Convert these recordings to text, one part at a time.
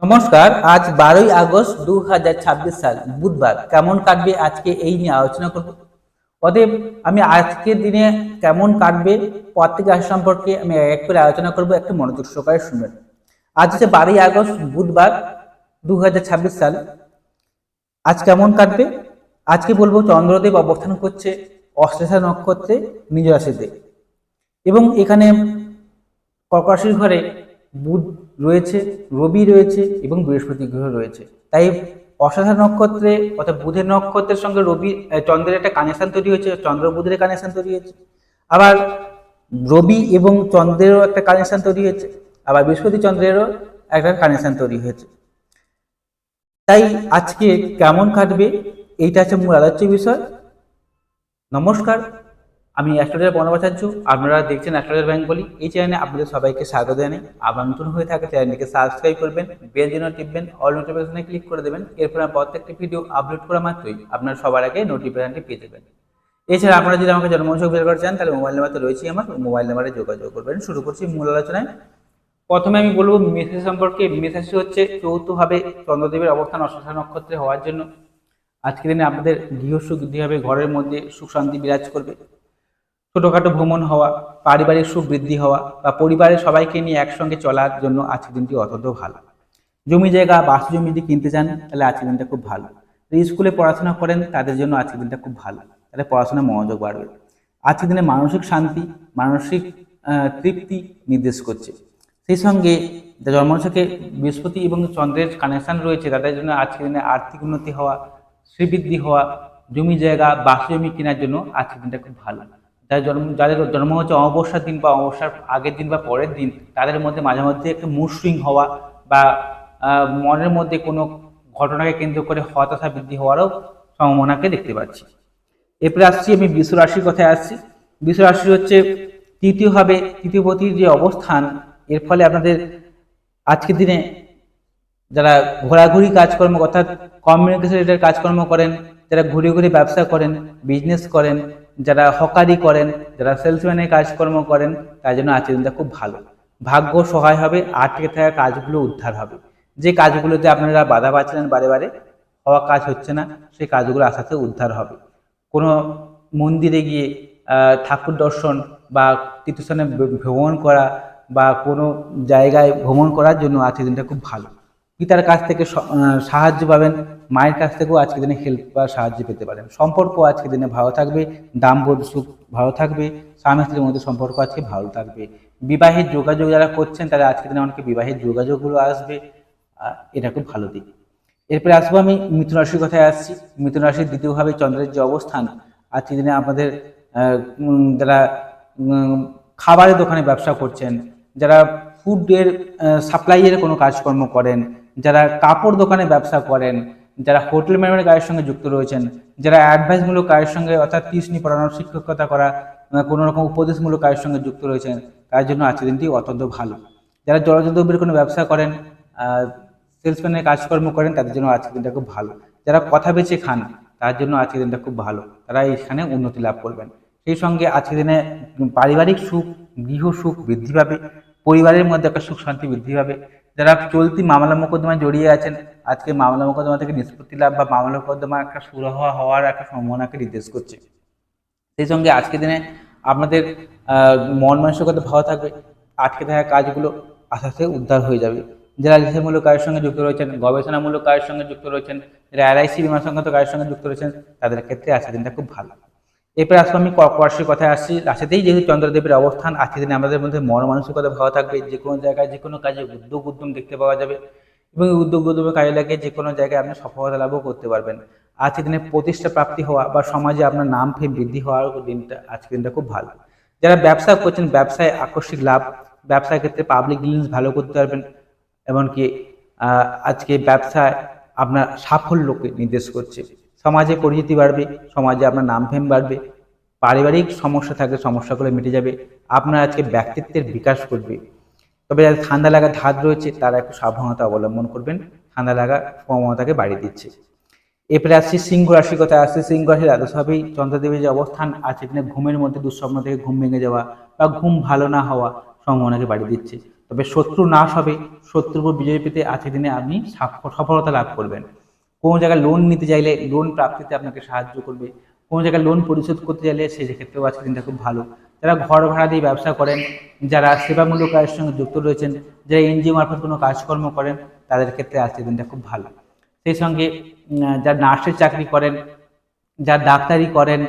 নমস্কার। আজ 12ই আগস্ট 2026 সাল বুধবার। কেমন কাটবে আজকে এই নিয়ে আলোচনা করব। অতএব আমি আজকের দিনে কেমন কাটবে প্রত্যেক রাশি সম্পর্কে আমি এক করে আলোচনা করব, একটু মনোযোগ সহকারে শুনবেন। আজ হচ্ছে 12ই আগস্ট বুধবার 2026 সাল। আজ কেমন কাটবে আজকে বলবো। চন্দ্রদেব অবস্থান করছে অশ্লেষা নক্ষত্রে নিজ রাশিতে, এবং এখানে কর্কট রাশির ঘরে বুধ রয়েছে, রবি রয়েছে এবং বৃহস্পতি গ্রহ রয়েছে। তাই অশ্লেষা নক্ষত্রে অর্থাৎ বুধের নক্ষত্রের সঙ্গে রবি চন্দ্রের একটা কানেকশন তৈরি হয়েছে, চন্দ্র বুধের কানেকশন তৈরি হয়েছে। আবার রবি এবং চন্দ্রেরও একটা কানেকশন তৈরি হয়েছে, আবার বৃহস্পতি চন্দ্রেরও একটা কানেকশন তৈরি হয়েছে। তাই আজকে কেমন কাটবে এইটা হচ্ছে মূল আলোচ্য বিষয়। নমস্কার, আমি অ্যাস্ট্রোলজার প্রণবাচার্য। আপনারা দেখছেন অ্যাস্ট্রোলজার বেঙ্গলি। এই চ্যানেলে আপনাদের সবাইকে স্বাগত জানাই। আবার নতুন হয়ে থাকে চ্যানেলটিকে সাবস্ক্রাইব করবেন, বেল যেন টিপবেন, অল নোটিফিকেশনে ক্লিক করে দেবেন। এরপর আমি প্রত্যেকটি ভিডিও আপলোড করা মাত্রই আপনারা সবার আগে নোটিফিকেশনটি পেয়ে যাবেন। এছাড়া আপনারা যদি আমাকে জন্মছক বের করতে চান তাহলে মোবাইল নাম্বার তো রয়েছেই, আমার মোবাইল নাম্বারে যোগাযোগ করবেন। শুরু করছি মূল আলোচনায়। প্রথমে আমি বলবো মেষরাশি সম্পর্কে। মেষরাশি হচ্ছে চৌথভাবে চন্দ্রদেবের অবস্থান অশ্লেষা নক্ষত্রে হওয়ার জন্য আজকের দিনে আপনাদের গৃহসুখ বৃদ্ধি হবে, ঘরের মধ্যে সুখ শান্তি বিরাজ করবে। ছোটোখাটো ভ্রমণ হওয়া, পারিবারিক সুখ বৃদ্ধি হওয়া বা পরিবারের সবাইকে নিয়ে একসঙ্গে চলার জন্য আজকের দিনটি অত্যন্ত ভালো। জমি জায়গা বাস্তু জমি যদি কিনতে চান তাহলে আজকের দিনটা খুব ভালো। যদি স্কুলে পড়াশোনা করেন তাদের জন্য আজকের দিনটা খুব ভালো, তাহলে পড়াশোনায় মনোযোগ বাড়বে। আজকের দিনে মানসিক শান্তি, মানসিক তৃপ্তি নির্দেশ করছে। সেই সঙ্গে জন্মছকে বৃহস্পতি এবং চন্দ্রের কানেকশন রয়েছে, তাদের জন্য আজকের দিনে আর্থিক উন্নতি হওয়া, শ্রীবৃদ্ধি হওয়া, জমি জায়গা বাস্তু জমি কেনার জন্য আজকের দিনটা খুব ভালো। যাদের জন্ম হচ্ছে অমাবস্যার দিন বা অমাবস্যার আগের দিন বা পরের দিন, তাদের মধ্যে মাঝে মধ্যে একটু মুড সুইং হওয়া বা মনের মধ্যে কোনো ঘটনাকে কেন্দ্র করে হতাশা বৃদ্ধি হওয়ারও সম্ভাবনাকে দেখতে পাচ্ছি। এরপরে আসছি আমি বৃষ রাশির কথায় আসছি। বৃষ রাশি হচ্ছে তৃতীয়ভাবে তৃতীয়পতির যে অবস্থান, এর ফলে আপনাদের আজকের দিনে যারা ঘোরাঘুরি কাজকর্ম অর্থাৎ কমিউনিকেশন রিলেটেড কাজকর্ম করেন, যারা ঘুরে ঘুরে ব্যবসা করেন, বিজনেস করেন, যারা হকারি করেন, যারা সেলসম্যানের কাজকর্ম করেন, তার জন্য আজকের দিনটা খুব ভালো। ভাগ্য সহায় হবে, আটকে থাকা কাজগুলো উদ্ধার হবে। যে কাজগুলোতে আপনারা বাধা পাচ্ছিলেন বারে বারে, হওয়া কাজ হচ্ছে না, সেই কাজগুলো আস্তে আস্তে উদ্ধার হবে। কোনো মন্দিরে গিয়ে ঠাকুর দর্শন বা তীর্থস্থানে ভ্রমণ করা বা কোনো জায়গায় ভ্রমণ করার জন্য আজকের দিনটা খুব ভালো। পিতার কাছ থেকে সাহায্য পাবেন, মায়ের কাছ থেকেও আজকের দিনে হেল্প বা সাহায্য পেতে পারেন। সম্পর্ক আজকের দিনে ভালো থাকবে, দাম্পত্য সুখ ভালো থাকবে, স্বামী স্ত্রীর মধ্যে সম্পর্ক আজকে ভালো থাকবে। বিবাহের যোগাযোগ যারা করছেন তারা আজকের দিনে অনেকে বিবাহের যোগাযোগগুলো আসবে, এটা খুব ভালো দিক। এরপরে আসবো আমি মিথুন রাশির কথায় আসছি। মিথুন রাশির দ্বিতীয়ভাবে চন্দ্রের যে অবস্থান, আজকের দিনে আপনাদের যারা খাবারের দোকানে ব্যবসা করছেন, যারা ফুডের সাপ্লাইয়ের কোনো কাজকর্ম করেন, যারা কাপড় দোকানে ব্যবসা করেন, যারা হোটেল ম্যানেজমেন্টের কাজের সঙ্গে যুক্ত রয়েছেন, যারা অ্যাডভাইসমূলক কাজের সঙ্গে অর্থাৎ টিউশনি পড়ানোর, শিক্ষকতা করা, কোনো রকম উপদেশমূলক কাজের সঙ্গে যুক্ত রয়েছেন, তার জন্য আজকের দিনটি অত্যন্ত ভালো। যারা জলজ দ্রব্যের কোনো ব্যবসা করেন, সেলসম্যানের কাজকর্ম করেন, তাদের জন্য আজকের দিনটা খুব ভালো। যারা কথা বেচে খান তার জন্য আজকের দিনটা খুব ভালো, তারা এখানে উন্নতি লাভ করবেন। সেই সঙ্গে আজকের দিনে পারিবারিক সুখ, গৃহ সুখ বৃদ্ধি পাবে, পরিবারের মধ্যে একটা সুখ শান্তি বৃদ্ধি পাবে। যারা চলতি মামলা মোকদ্দমায় জড়িয়ে আছেন, আজকে মামলা মোকদ্দমা থেকে নিষ্পত্তি লাভ বা মামলা মোকদ্দমা একটা সুরাহা হওয়ার একটা সম্ভাবনাকে নির্দেশ করছে। সেই সঙ্গে আজকের দিনে আপনাদের মন মানসিকতা ভালো থাকবে, আটকে থাকা কাজগুলো আস্তে আস্তে উদ্ধার হয়ে যাবে। যারা রিসার্চমূলক কাজের সঙ্গে যুক্ত রয়েছেন, গবেষণামূলক কাজের সঙ্গে যুক্ত রয়েছেন, যারা এলআইসি বীমা সংক্রান্ত কাজের সঙ্গে যুক্ত রয়েছেন, তাদের ক্ষেত্রে আজকের দিনটা খুব ভালো। এরপরে আসলে আমি কর্কট রাশির কথায় আসছি। রাশিতেই যেহেতু চন্দ্রদেবের অবস্থান, আজকের দিনে আমাদের মধ্যে মন মানসিকতা ভালো থাকবে, যে কোনো জায়গায় যে কোনো কাজে উদ্যম দেখতে পাওয়া যাবে, এবং উদ্যমে কাজে লাগে যে কোনো জায়গায় আপনি সফলতা লাভও করতে পারবেন। আজকের দিনে প্রতিষ্ঠা প্রাপ্তি হওয়া বা সমাজে আপনার নাম ফেম বৃদ্ধি হওয়ার দিনটা, আজকের দিনটা খুব ভালো। যারা ব্যবসা করছেন, ব্যবসায় আকস্মিক লাভ, ব্যবসার ক্ষেত্রে পাবলিক ডিলিংস ভালো করতে পারবেন, এমনকি আজকে ব্যবসায় আপনার সাফল্যকে নির্দেশ করছে। সমাজে পরিচিতি বাড়বে, সমাজে আপনার নাম ফেম বাড়বে, পারিবারিক সমস্যা থাকলে সমস্যাগুলো মিটে যাবে, আপনার আজকে ব্যক্তিত্বের বিকাশ করবে। তবে যাদের ঠান্ডা লাগার ধাত রয়েছে তারা একটু সাবধানতা অবলম্বন করবেন, ঠান্ডা লাগার সম্ভাবনাটাকে বাড়িয়ে দিচ্ছে। এরপরে আসছি সিংহ রাশির কথা আসছে। সিংহ রাশির দ্বাদশভাবেই চন্দ্রদেবের যে অবস্থান আছে, এখানে ঘুমের মধ্যে দুঃস্বপ্ন থেকে ঘুম ভেঙে যাওয়া বা ঘুম ভালো না হওয়া সম্ভাবনাকে বাড়িয়ে দিচ্ছে। তবে শত্রু নাশ হবে, শত্রুর উপর বিজয় পেতে আজকের দিনে আপনি সফলতা লাভ করবেন। কোনো জায়গায় লোন নিতে চাইলে লোন প্রাপ্তিতে আপনাকে সাহায্য করবে, কোনো জায়গায় লোন পরিশোধ করতে চাইলে সেক্ষেত্রেও আজকের দিনটা খুব ভালো। যারা ঘর ভাড়া দিয়ে ব্যবসা করেন, যারা সেবামূলক কাজের সঙ্গে যুক্ত রয়েছেন, যারা এনজিও মারফত কোনো কাজকর্ম করেন, তাদের ক্ষেত্রে আজকের দিনটা খুব ভালো। সেই সঙ্গে যারা নার্সের চাকরি করেন, যারা ডাক্তারি করেন,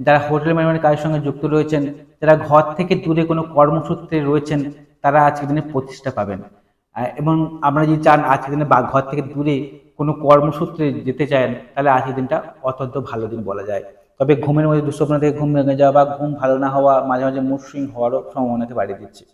যারা হোটেল ম্যানেজমেন্ট কাজের সঙ্গে যুক্ত রয়েছেন, যারা ঘর থেকে দূরে কোনো কর্মসূত্রে রয়েছেন, তারা আজকের দিনে প্রতিষ্ঠা পাবেন। এবং আপনারা যদি চান আজকের দিনে বা ঘর থেকে দূরে কোনো কর্মসূত্রে যেতে চান, তাহলে আজকের দিনটা অত্যন্ত ভালো দিন বলা যায়। তবে ঘুমের মধ্যে দুঃস্বপ্ন থেকে ঘুম ভেঙে যাওয়া বা ঘুম ভালো না হওয়া, মাঝে মাঝে মুড সুইং হওয়ারও সম্ভাবনাকে বাড়িয়ে দিচ্ছে।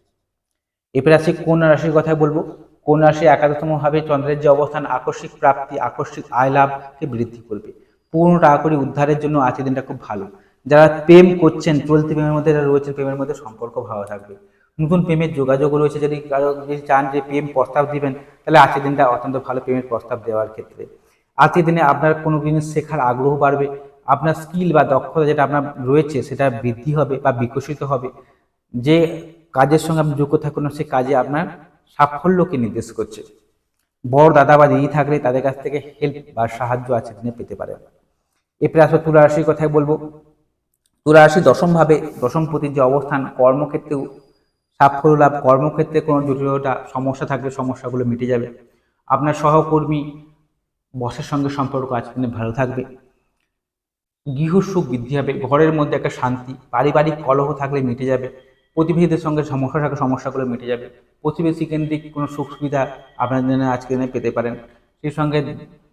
এরপরে আসছে কন্যা রাশির কথা বলবো। কন্যা রাশি একাদশতম ভাবে চন্দ্রের যে অবস্থান আকস্মিক প্রাপ্তি, আকস্মিক আয় লাভকে বৃদ্ধি করবে। পূর্ণ টাকা করি উদ্ধারের জন্য আজকের দিনটা খুব ভালো। যারা প্রেম করছেন, চলতি প্রেমের মধ্যে যারা রয়েছেন, প্রেমের মধ্যে সম্পর্ক ভালো থাকবে। নতুন প্রেমের যোগাযোগ রয়েছে, যদি কারো যদি চান যে প্রেম প্রস্তাব দিবেন, তাহলে আজকের দিনটা অত্যন্ত ভালো প্রেমের প্রস্তাব দেওয়ার ক্ষেত্রে। আজকের দিনে আপনার কোনো জিনিস শেখার আগ্রহ বাড়বে, আপনার স্কিল বা দক্ষতা যেটা আপনার রয়েছে সেটা বৃদ্ধি হবে বা বিকশিত হবে। যে কাজের সঙ্গে আপনি যুক্ত থাকুন, সে কাজে আপনার সাফল্যকে নির্দেশ করছে। বড় দাদা বা দিদি থাকলে তাদের কাছ থেকে হেল্প বা সাহায্য আজকের দিনে পেতে পারেন। এরপরে আসলে তুলা রাশির কথাই বলবো। তুলা রাশি দশমপতির যে অবস্থান, কর্মক্ষেত্রে সাফল্য লাভ, কর্মক্ষেত্রে কোনো জটিলতা সমস্যা থাকলে সমস্যাগুলো মিটে যাবে। আপনার সহকর্মী বসের সঙ্গে সম্পর্ক আজকের দিনে ভালো থাকবে। গৃহসুখ বৃদ্ধি হবে, ঘরের মধ্যে একটা শান্তি, পারিবারিক কলহ থাকলে মিটে যাবে। প্রতিবেশীদের সঙ্গে সমস্যা থাকলে সমস্যাগুলো মিটে যাবে। প্রতিবেশী কেন্দ্রিক কোনো সুখ সুবিধা আপনার দিনে আজকের দিনে পেতে পারেন। সেই সঙ্গে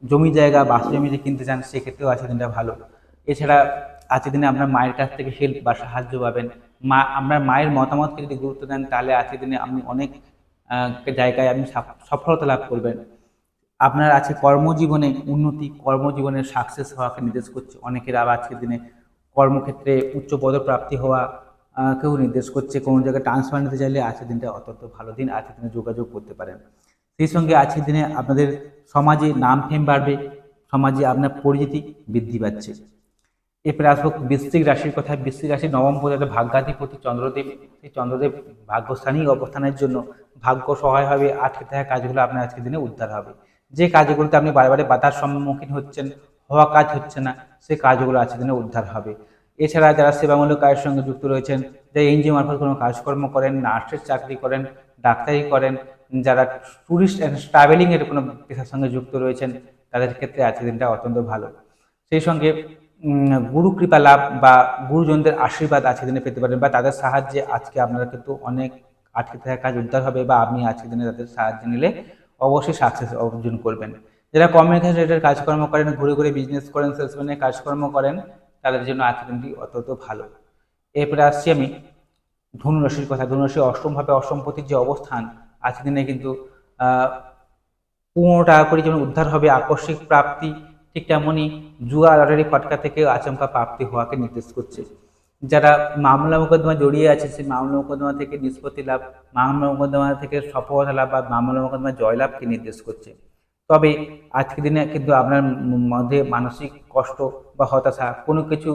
জমি জায়গা, বাসা জমি যে কিনতে চান, সেক্ষেত্রেও আজকের দিনটা ভালো। এছাড়া আজকের দিনে আপনার মায়ের কাছ থেকে হেল্প বা সাহায্য পাবেন। আপনার মায়ের মতামতকে যদি গুরুত্ব দেন, তাহলে আজকের দিনে আপনি অনেক জায়গায় আপনি সফলতা লাভ করবেন। আপনার আছে কর্মজীবনে উন্নতি, কর্মজীবনের সাকসেস হওয়াকে নির্দেশ করছে। অনেকের আবার আজকের দিনে কর্মক্ষেত্রে উচ্চ পদপ্রাপ্তি হওয়া কেউ নির্দেশ করছে। কোনো জায়গায় ট্রান্সফার নিতে চাইলে আজকের দিনটা অত্যন্ত ভালো দিন, আজকের দিনে যোগাযোগ করতে পারেন। সেই সঙ্গে আজকের দিনে আপনাদের সমাজে নাম ফেম বাড়বে, সমাজে আপনার পরিচিতি বৃদ্ধি পাচ্ছে। এরপরে আসবো বৃশ্চিক রাশির কথা। বৃশ্চিক রাশির নবম পদে ভাগ্যাধিপতি চন্দ্রদেব। সেই চন্দ্রদেব ভাগ্যস্থানীয় অবস্থানের জন্য ভাগ্য সহায় হবে, আটকে থাকা কাজগুলো আপনার আজকের দিনে উদ্ধার হবে। যে কাজগুলোতে আপনি বারে বাধার সম্মুখীন হচ্ছেন, হওয়া কাজ হচ্ছে না, সেই কাজগুলো আজকের দিনে উদ্ধার হবে। এছাড়া যারা সেবামূলক কাজের সঙ্গে যুক্ত রয়েছেন, যারা এনজিও মারফত কোনো কাজকর্ম করেন, নার্সের চাকরি করেন, ডাক্তারি করেন, যারা ট্যুরিস্ট অ্যান্ড ট্রাভেলিংয়ের কোনো পেশার সঙ্গে যুক্ত রয়েছেন, তাদের ক্ষেত্রে আজকের দিনটা অত্যন্ত ভালো। সেই সঙ্গে গুরু কৃপা লাভ বা গুরুজনদের আশীর্বাদ আজকের দিনে পেতে পারেন, বা তাদের সাহায্যে আজকে আপনারা কিন্তু অনেক আটকে থাকা কাজ উদ্ধার হবে, বা আপনি আজকের দিনে তাদের সাহায্য নিলে অবশ্যই সাকসেস অর্জন করবেন। যারা কমিউনিকেশন রিলেটেড কাজকর্ম করেন, ঘুরে ঘুরে বিজনেস করেন, সেলসম্যানের কাজকর্ম করেন, তাদের জন্য আজকের দিনটি অত্যন্ত ভালো। এরপরে আসছি আমি ধনুরাশির কথা। ধনুরাশি অষ্টমভাবে অষ্টমপতির যে অবস্থান, আজকের দিনে কিন্তু 15 টাকা করে যেমন উদ্ধার হবে, আকস্মিক প্রাপ্তি, ঠিক তেমনই জুয়া লটারি ফটকা থেকে আচমকা প্রাপ্তি হওয়াকে নির্দেশ করছে। যারা মামলা মোকদ্দমা জড়িয়ে আছে, সেই মামলা মোকদ্দমা থেকে নিষ্পত্তি লাভ, মামলা মোকদ্দমা থেকে সফলতা লাভ বা মামলা মোকদ্দমা জয়লাভকে নির্দেশ করছে। তবে আজকের দিনে কিন্তু আপনার মধ্যে মানসিক কষ্ট বা হতাশা, কোনো কিছু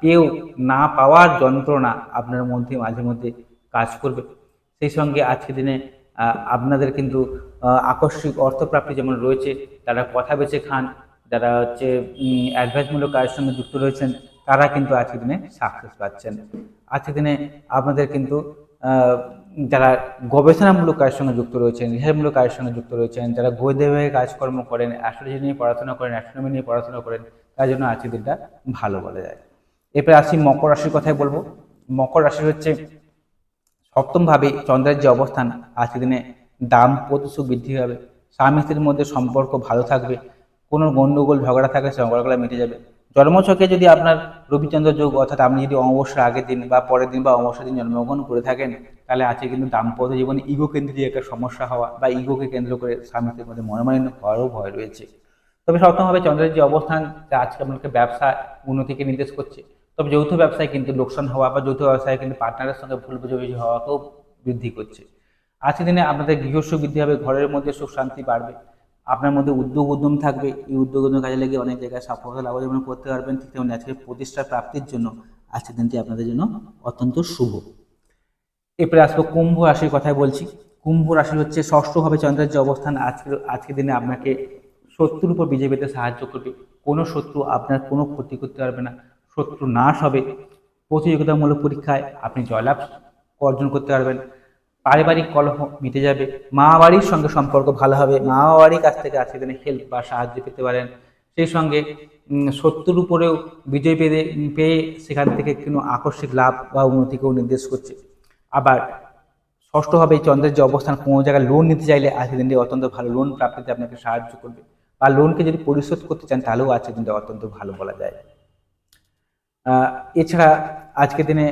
পেয়েও না পাওয়ার যন্ত্রণা আপনার মধ্যে মাঝে মধ্যে কাজ করবে। সেই সঙ্গে আজকের দিনে আপনাদের কিন্তু আকস্মিক অর্থপ্রাপ্তি যেমন রয়েছে, তারা কথা বেছে খান, যারা হচ্ছে অ্যাডভাইসমূলক কাজের সঙ্গে যুক্ত রয়েছেন, তারা কিন্তু আজকের দিনে সাকসেস পাচ্ছেন। আজকের দিনে আপনাদের কিন্তু যারা গবেষণামূলক কাজের সঙ্গে যুক্ত রয়েছেন, রিসার্চমূলক কাজের সঙ্গে যুক্ত রয়েছেন, যারা বৈদেশিক কাজকর্ম করেন, অ্যাস্ট্রোলজি নিয়ে পড়াশোনা করেন, অ্যাস্ট্রোনমি নিয়ে পড়াশোনা করেন, তার জন্য আজকের দিনটা ভালো বলা যায়। এরপরে আসি মকর রাশির কথাই বলবো। মকর রাশি হচ্ছে সপ্তমভাবে চন্দ্রের যে অবস্থান, আজকের দিনে দাম্পত্য সুখ বৃদ্ধি হবে, স্বামী স্ত্রীর মধ্যে সম্পর্ক ভালো থাকবে, কোনো গণ্ডগোল ঝগড়া থাকলে ঝগড়াগুলো মিটে যাবে। জন্মছকে যদি আপনার রবিচন্দ্র যোগ, অর্থাৎ আপনি যদি অমাবস্যার আগের দিন বা পরের দিন বা অমাবস্যার দিন জন্মগ্রহণ করে থাকেন, তাহলে আজকে কিন্তু দাম্পত্য জীবনে ইগো কেন্দ্রিক একটা সমস্যা হওয়া বা ইগোকে কেন্দ্র করে স্বামী স্ত্রীর মধ্যে মনোমালিন্য হওয়ারও ভয় রয়েছে। তবে সপ্তমভাবে চন্দ্রের যে অবস্থান, যা আজকে আপনাকে ব্যবসা উন্নতিকে নির্দেশ করছে। তবে যৌথ ব্যবসায় কিন্তু লোকসান হওয়া বা যৌথ ব্যবসায় কিন্তু পার্টনারের সঙ্গে ভুল বোঝাবুঝি হওয়াকেও বৃদ্ধি করছে। আজকের দিনে আপনাদের গৃহসুখ বৃদ্ধি হবে, ঘরের মধ্যে সুখ শান্তি বাড়বে, আপনার মধ্যে উদ্যম থাকবে। এই উদ্যোগ কাজে লাগিয়ে অনেক জায়গায় সফলতা লাভ যেমন করতে পারবেন, ঠিক তেমনি আজকে প্রতিষ্ঠা প্রাপ্তির জন্য আজকের দিনটি আপনাদের জন্য অত্যন্ত শুভ। এরপরে আসবো কুম্ভ রাশির কথাই বলছি। কুম্ভ রাশি হচ্ছে ষষ্ঠভাবে চন্দ্রের যে অবস্থান, আজকের দিনে আপনাকে শত্রুর উপর বিজয় পেতে সাহায্য করবে। কোনো শত্রু আপনার কোনো ক্ষতি করতে পারবে না, শত্রু নাশ হবে। প্রতিযোগিতামূলক পরীক্ষায় আপনি জয়লাভ অর্জন করতে পারবেন। পারিবারিক কলহ মিটে যাবে। মা বাড়ির সঙ্গে সম্পর্ক ভালো হবে, মা বাড়ির কাছ থেকে আজকের দিনে হেল্প বা সাহায্য পেতে পারেন। সেই সঙ্গে শত্রুর উপরেও বিজয় পেয়ে সেখান থেকে কোনো আকস্মিক লাভ বা উন্নতিকেও নির্দেশ করছে। আবার ষষ্ঠভাবে এই চন্দ্রের যে অবস্থান, কোনো জায়গায় লোন নিতে চাইলে আজকের দিনটি অত্যন্ত ভালো, লোন প্রাপ্তিতে আপনাকে সাহায্য করবে। বা লোনকে যদি পরিশোধ করতে চান তাহলেও আজকের দিনটা অত্যন্ত ভালো বলা যায়। এছাড়া আজকের দিনে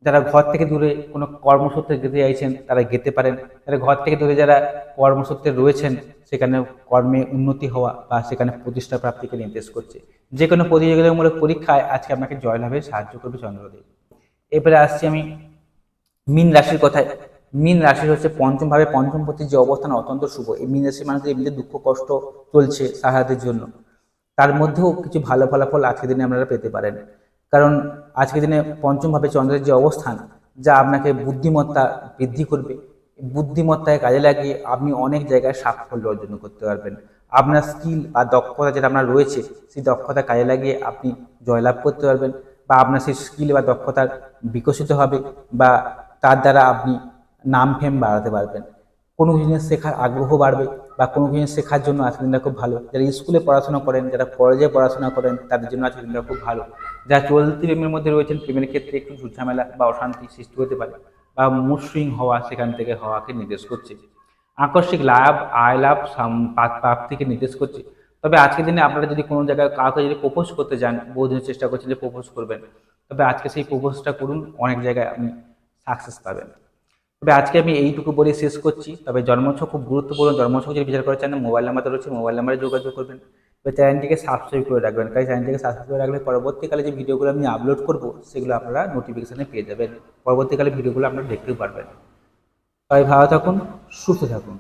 যারা ঘর থেকে দূরে কোনো কর্মসূত্রে যেতে চাইছেন তারা যেতে পারেন। যারা ঘর থেকে দূরে যারা কর্মসূত্রে রয়েছেন সেখানে কর্মে উন্নতি হওয়া বা সেখানে প্রতিষ্ঠা প্রাপ্তিকে নির্দেশ করছে। যে কোনো প্রতিযোগিতামূলক পরীক্ষায় আজকে আপনাকে জয়লাভে সাহায্য করবে চন্দ্রদেব। এরপরে আসছি আমি মীন রাশির কথায়। মীন রাশির হচ্ছে পঞ্চমভাবে পঞ্চমপতির যে অবস্থান অত্যন্ত শুভ। এই মীন রাশির মানুষদের এমনিতে দুঃখ কষ্ট চলছে সাহায্যের জন্য, তার মধ্যেও কিছু ভালো ফলাফল আজকের দিনে আপনারা পেতে পারেন। কারণ আজকের দিনে পঞ্চমভাবে চন্দ্রের যে অবস্থান, যা আপনাকে বুদ্ধিমত্তা বৃদ্ধি করবে। বুদ্ধিমত্তায় কাজে লাগিয়ে আপনি অনেক জায়গায় সাফল্য অর্জন করতে পারবেন। আপনার স্কিল বা দক্ষতা যেটা আপনার রয়েছে সেই দক্ষতা কাজে লাগিয়ে আপনি জয়লাভ করতে পারবেন, বা আপনার সেই স্কিল বা দক্ষতার বিকশিত হবে, বা তার দ্বারা আপনি নাম ফেম বাড়াতে পারবেন। কোনো জিনিস শেখার আগ্রহ বাড়বে, বা কোনো জিনিস শেখার জন্য আজকের দিনটা খুব ভালো। যারা স্কুলে পড়াশোনা করেন, যারা কলেজে পড়াশোনা করেন, তাদের জন্য আজকের দিনটা খুব ভালো। যারা চলতি প্রেমের মধ্যে রয়েছেন, প্রেমের ক্ষেত্রে একটু ঝুটঝামেলা বা অশান্তি সৃষ্টি হতে পারে, বা মুড সুইং হওয়া সেখান থেকে হওয়াকে নির্দেশ করছে। আকস্মিক লাভ, আয় লাভ, প্রাপ্তিকে নির্দেশ করছে। তবে আজকের দিনে আপনারা যদি কোনো জায়গায় কাউকে যদি প্রপোজ করতে যান, বহুদিনের চেষ্টা করছেন যে প্রপোজ করবেন, তবে আজকে সেই প্রপোজটা করুন, অনেক জায়গায় আপনি সাকসেস পাবেন। তবে আজকে আমি এইটুকু বলে শেষ করছি। তবে জন্মছক খুব গুরুত্বপূর্ণ, জন্মছক যদি বিচার করার চান মোবাইল নাম্বার রয়েছে, মোবাইল নাম্বারে যোগাযোগ করবেন। তবে চ্যানেলটিকে সাবস্ক্রাইব করে রাখবেন, কারণ চ্যানেলটিকে সাবস্ক্রাইব করে রাখলে পরবর্তীকালে যে ভিডিওগুলো আমি আপলোড করব সেগুলো আপনারা নোটিফিকেশানে পেয়ে যাবেন। পরবর্তীকালে ভিডিওগুলো আপনারা দেখতেও পারবেন। সবাই ভালো থাকুন, সুস্থ থাকুন।